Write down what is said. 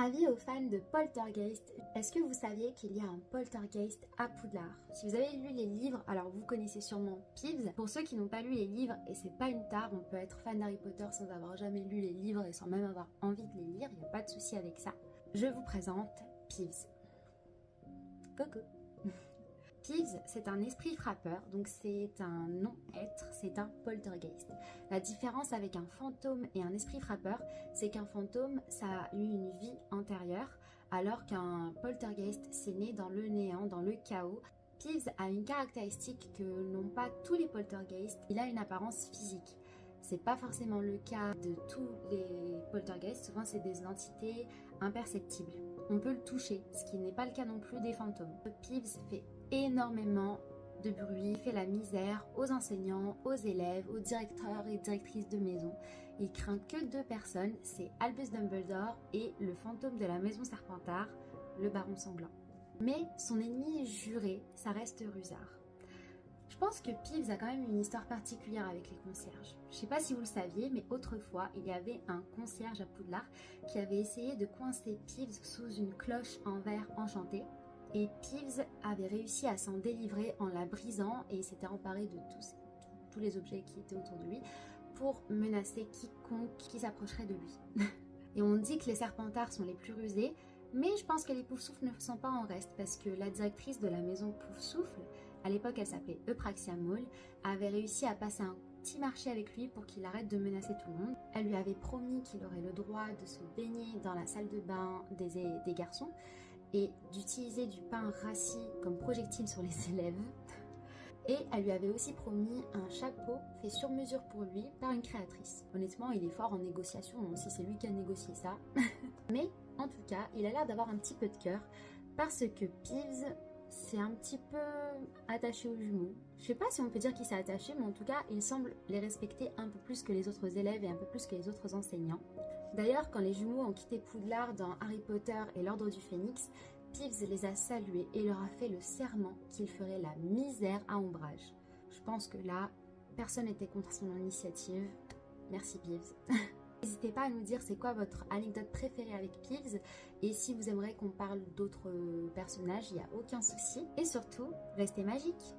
Avis aux fans de Poltergeist, est-ce que vous saviez qu'il y a un Poltergeist à Poudlard? Si vous avez lu les livres, alors vous connaissez sûrement Peeves. Pour ceux qui n'ont pas lu les livres, et c'est pas une tare, on peut être fan d'Harry Potter sans avoir jamais lu les livres et sans même avoir envie de les lire, il n'y a pas de souci avec ça. Je vous présente Peeves. Coucou. Peeves, c'est un esprit frappeur, donc c'est un non-être, c'est un poltergeist. La différence avec un fantôme et un esprit frappeur, c'est qu'un fantôme, ça a eu une vie antérieure, alors qu'un poltergeist, c'est né dans le néant, dans le chaos. Peeves a une caractéristique que n'ont pas tous les poltergeists, il a une apparence physique. C'est pas forcément le cas de tous les poltergeists, souvent c'est des entités imperceptibles. On peut le toucher, ce qui n'est pas le cas non plus des fantômes. Peeves fait énormément de bruit, fait la misère aux enseignants, aux élèves, aux directeurs et directrices de maison. Il craint que deux personnes, c'est Albus Dumbledore et le fantôme de la maison Serpentard, le baron sanglant. Mais son ennemi juré, ça reste Rusard. Je pense que Peeves a quand même une histoire particulière avec les concierges. Je sais pas si vous le saviez, mais autrefois, il y avait un concierge à Poudlard qui avait essayé de coincer Peeves sous une cloche en verre enchantée. Et Peeves avait réussi à s'en délivrer en la brisant et s'était emparé de tous les objets qui étaient autour de lui pour menacer quiconque qui s'approcherait de lui. Et on dit que les Serpentards sont les plus rusés, mais je pense que les Poufsouffles ne sont pas en reste parce que la directrice de la maison Poufsouffle, à l'époque elle s'appelait Eupraxia Mole, avait réussi à passer un petit marché avec lui pour qu'il arrête de menacer tout le monde. Elle lui avait promis qu'il aurait le droit de se baigner dans la salle de bain des garçons et d'utiliser du pain rassis comme projectile sur les élèves. Et elle lui avait aussi promis un chapeau fait sur mesure pour lui par une créatrice. Honnêtement, il est fort en négociation, donc si c'est lui qui a négocié ça. Mais en tout cas, il a l'air d'avoir un petit peu de cœur parce que Peeves s'est un petit peu attaché aux jumeaux. Je sais pas si on peut dire qu'il s'est attaché, mais en tout cas, il semble les respecter un peu plus que les autres élèves et un peu plus que les autres enseignants. D'ailleurs, quand les jumeaux ont quitté Poudlard dans Harry Potter et l'Ordre du Phénix, Peeves les a salués et leur a fait le serment qu'il ferait la misère à Ombrage. Je pense que là, personne n'était contre son initiative. Merci Peeves. N'hésitez pas à nous dire c'est quoi votre anecdote préférée avec Peeves et si vous aimeriez qu'on parle d'autres personnages, il n'y a aucun souci. Et surtout, restez magiques.